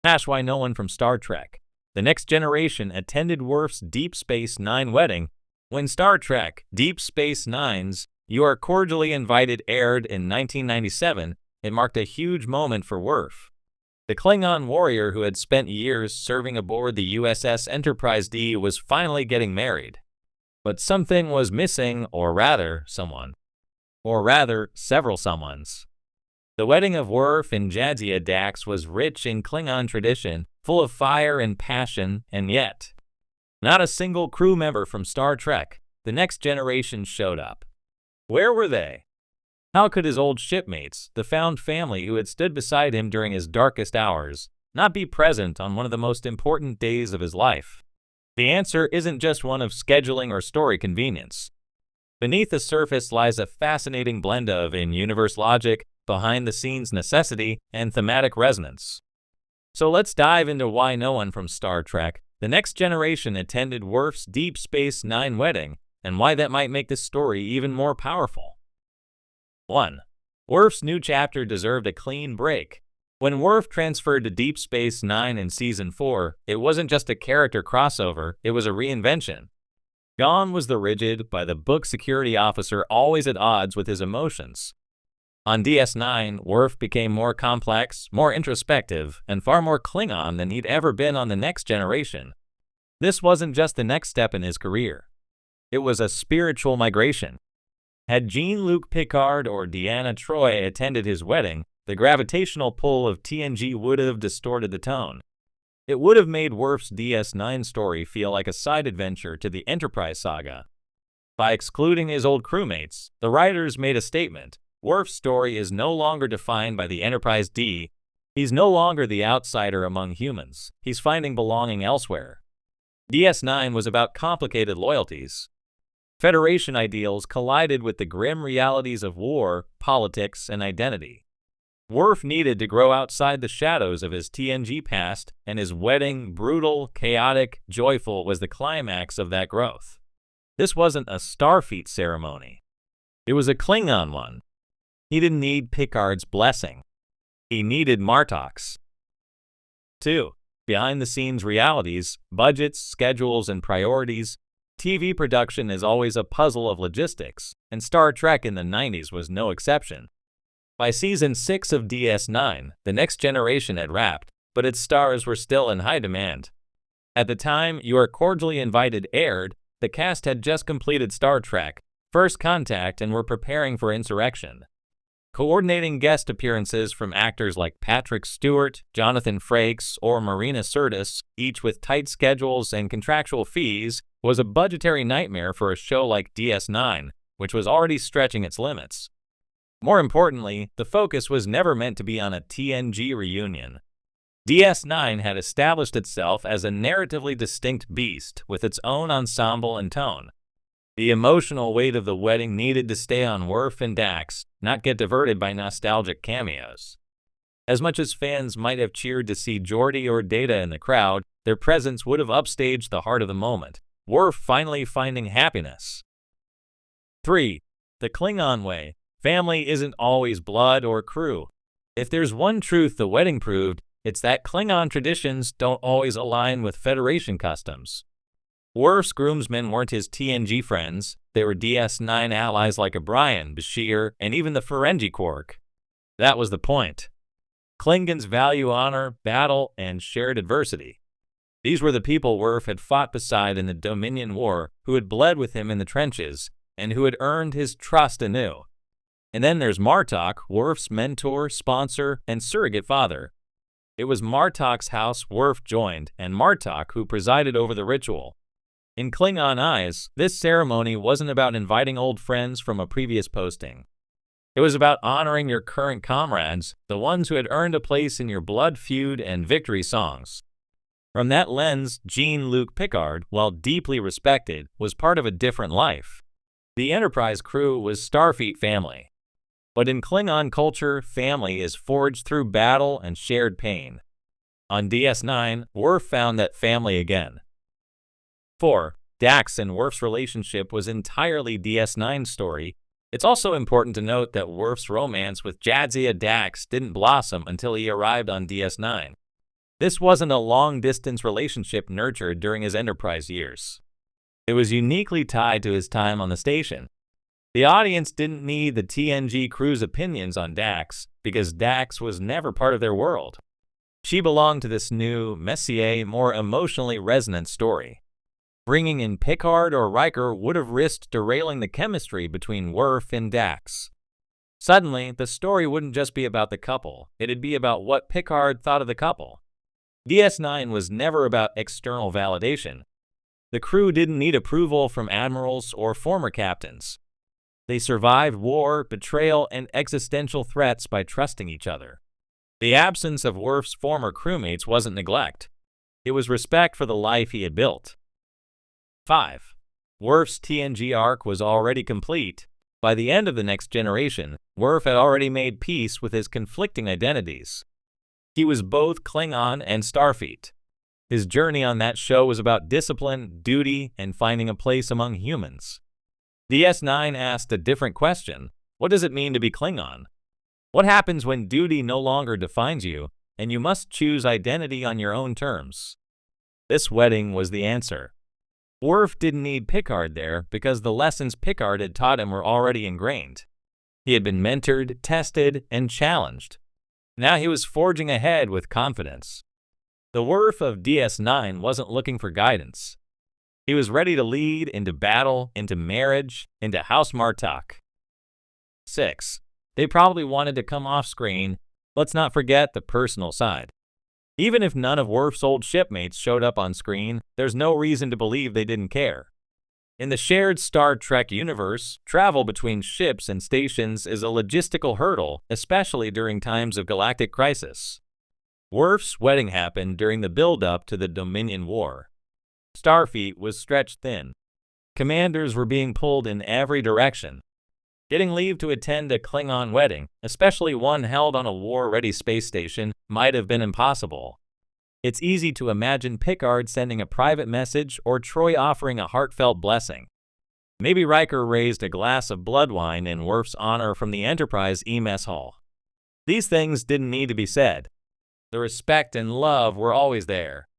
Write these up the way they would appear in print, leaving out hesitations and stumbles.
That's why no one from Star Trek: The Next Generation attended Worf's Deep Space Nine wedding. When Star Trek: Deep Space Nine's "You Are Cordially Invited" aired in 1997, it marked a huge moment for Worf. The Klingon warrior who had spent years serving aboard the USS Enterprise D was finally getting married. But something was missing, or rather, someone. Or rather, several someones. The wedding of Worf and Jadzia Dax was rich in Klingon tradition, full of fire and passion, and yet, not a single crew member from Star Trek: The Next Generation showed up. Where were they? How could his old shipmates, the found family who had stood beside him during his darkest hours, not be present on one of the most important days of his life? The answer isn't just one of scheduling or story convenience. Beneath the surface lies a fascinating blend of in-universe logic, behind-the-scenes necessity, and thematic resonance. So let's dive into why no one from Star Trek: The Next Generation attended Worf's Deep Space Nine wedding, and why that might make this story even more powerful. 1. Worf's new chapter deserved a clean break. When Worf transferred to Deep Space Nine in Season 4, it wasn't just a character crossover, it was a reinvention. Gone was the rigid, by-the-book security officer always at odds with his emotions. On DS9, Worf became more complex, more introspective, and far more Klingon than he'd ever been on The Next Generation. This wasn't just the next step in his career. It was a spiritual migration. Had Jean-Luc Picard or Deanna Troi attended his wedding, the gravitational pull of TNG would have distorted the tone. It would have made Worf's DS9 story feel like a side adventure to the Enterprise saga. By excluding his old crewmates, the writers made a statement. Worf's story is no longer defined by the Enterprise D. He's no longer the outsider among humans. He's finding belonging elsewhere. DS9 was about complicated loyalties. Federation ideals collided with the grim realities of war, politics, and identity. Worf needed to grow outside the shadows of his TNG past, and his wedding, brutal, chaotic, joyful, was the climax of that growth. This wasn't a Starfleet ceremony. It was a Klingon one. He didn't need Picard's blessing. He needed Martok's. 2. Behind-the-scenes realities, budgets, schedules, and priorities. TV production is always a puzzle of logistics, and Star Trek in the 90s was no exception. By Season 6 of DS9, The Next Generation had wrapped, but its stars were still in high demand. At the time You Are Cordially Invited aired, the cast had just completed Star Trek: First Contact and were preparing for Insurrection. Coordinating guest appearances from actors like Patrick Stewart, Jonathan Frakes, or Marina Sirtis, each with tight schedules and contractual fees, was a budgetary nightmare for a show like DS9, which was already stretching its limits. More importantly, the focus was never meant to be on a TNG reunion. DS9 had established itself as a narratively distinct beast with its own ensemble and tone. The emotional weight of the wedding needed to stay on Worf and Dax, not get diverted by nostalgic cameos. As much as fans might have cheered to see Geordi or Data in the crowd, their presence would have upstaged the heart of the moment. Worf finally finding happiness. 3. The Klingon way. Family isn't always blood or crew. If there's one truth the wedding proved, it's that Klingon traditions don't always align with Federation customs. Worf's groomsmen weren't his TNG friends, they were DS9 allies like O'Brien, Bashir, and even the Ferengi Quark. That was the point. Klingons value honor, battle, and shared adversity. These were the people Worf had fought beside in the Dominion War, who had bled with him in the trenches, and who had earned his trust anew. And then there's Martok, Worf's mentor, sponsor, and surrogate father. It was Martok's house Worf joined, and Martok who presided over the ritual. In Klingon eyes, this ceremony wasn't about inviting old friends from a previous posting. It was about honoring your current comrades, the ones who had earned a place in your blood feud and victory songs. From that lens, Jean-Luc Picard, while deeply respected, was part of a different life. The Enterprise crew was Starfleet family. But in Klingon culture, family is forged through battle and shared pain. On DS9, Worf found that family again. 4. Dax and Worf's relationship was entirely DS9's story. It's also important to note that Worf's romance with Jadzia Dax didn't blossom until he arrived on DS9. This wasn't a long-distance relationship nurtured during his Enterprise years. It was uniquely tied to his time on the station. The audience didn't need the TNG crew's opinions on Dax, because Dax was never part of their world. She belonged to this new, messier, more emotionally resonant story. Bringing in Picard or Riker would have risked derailing the chemistry between Worf and Dax. Suddenly, the story wouldn't just be about the couple, it'd be about what Picard thought of the couple. DS9 was never about external validation. The crew didn't need approval from admirals or former captains. They survived war, betrayal, and existential threats by trusting each other. The absence of Worf's former crewmates wasn't neglect. It was respect for the life he had built. 5. Worf's TNG arc was already complete. By the end of the Next Generation, Worf had already made peace with his conflicting identities. He was both Klingon and Starfleet. His journey on that show was about discipline, duty, and finding a place among humans. DS9 asked a different question. What does it mean to be Klingon? What happens when duty no longer defines you, and you must choose identity on your own terms? This wedding was the answer. Worf didn't need Picard there because the lessons Picard had taught him were already ingrained. He had been mentored, tested, and challenged. Now he was forging ahead with confidence. The Worf of DS9 wasn't looking for guidance. He was ready to lead into battle, into marriage, into House Martok. 6. They probably wanted to come off screen. Let's not forget the personal side. Even if none of Worf's old shipmates showed up on screen, there's no reason to believe they didn't care. In the shared Star Trek universe, travel between ships and stations is a logistical hurdle, especially during times of galactic crisis. Worf's wedding happened during the build-up to the Dominion War. Starfleet was stretched thin. Commanders were being pulled in every direction. Getting leave to attend a Klingon wedding, especially one held on a war-ready space station, might have been impossible. It's easy to imagine Picard sending a private message or Troy offering a heartfelt blessing. Maybe Riker raised a glass of blood wine in Worf's honor from the Enterprise mess hall. These things didn't need to be said. The respect and love were always there.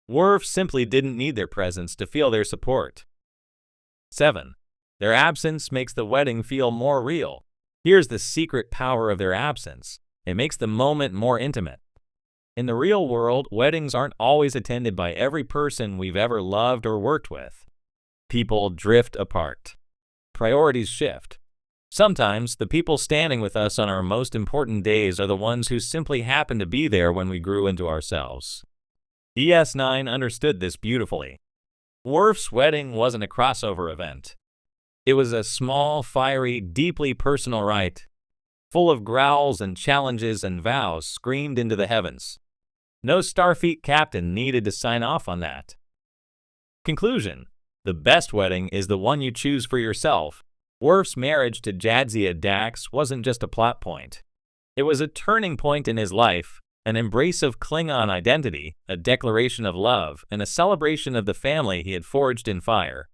Worf simply didn't need their presence to feel their support. 7. Their absence makes the wedding feel more real. Here's the secret power of their absence. It makes the moment more intimate. In the real world, weddings aren't always attended by every person we've ever loved or worked with. People drift apart. Priorities shift. Sometimes, the people standing with us on our most important days are the ones who simply happen to be there when we grew into ourselves. DS9 understood this beautifully. Worf's wedding wasn't a crossover event. It was a small, fiery, deeply personal rite, full of growls and challenges and vows screamed into the heavens. No Starfleet captain needed to sign off on that. Conclusion: the best wedding is the one you choose for yourself. Worf's marriage to Jadzia Dax wasn't just a plot point. It was a turning point in his life, an embrace of Klingon identity, a declaration of love, and a celebration of the family he had forged in fire.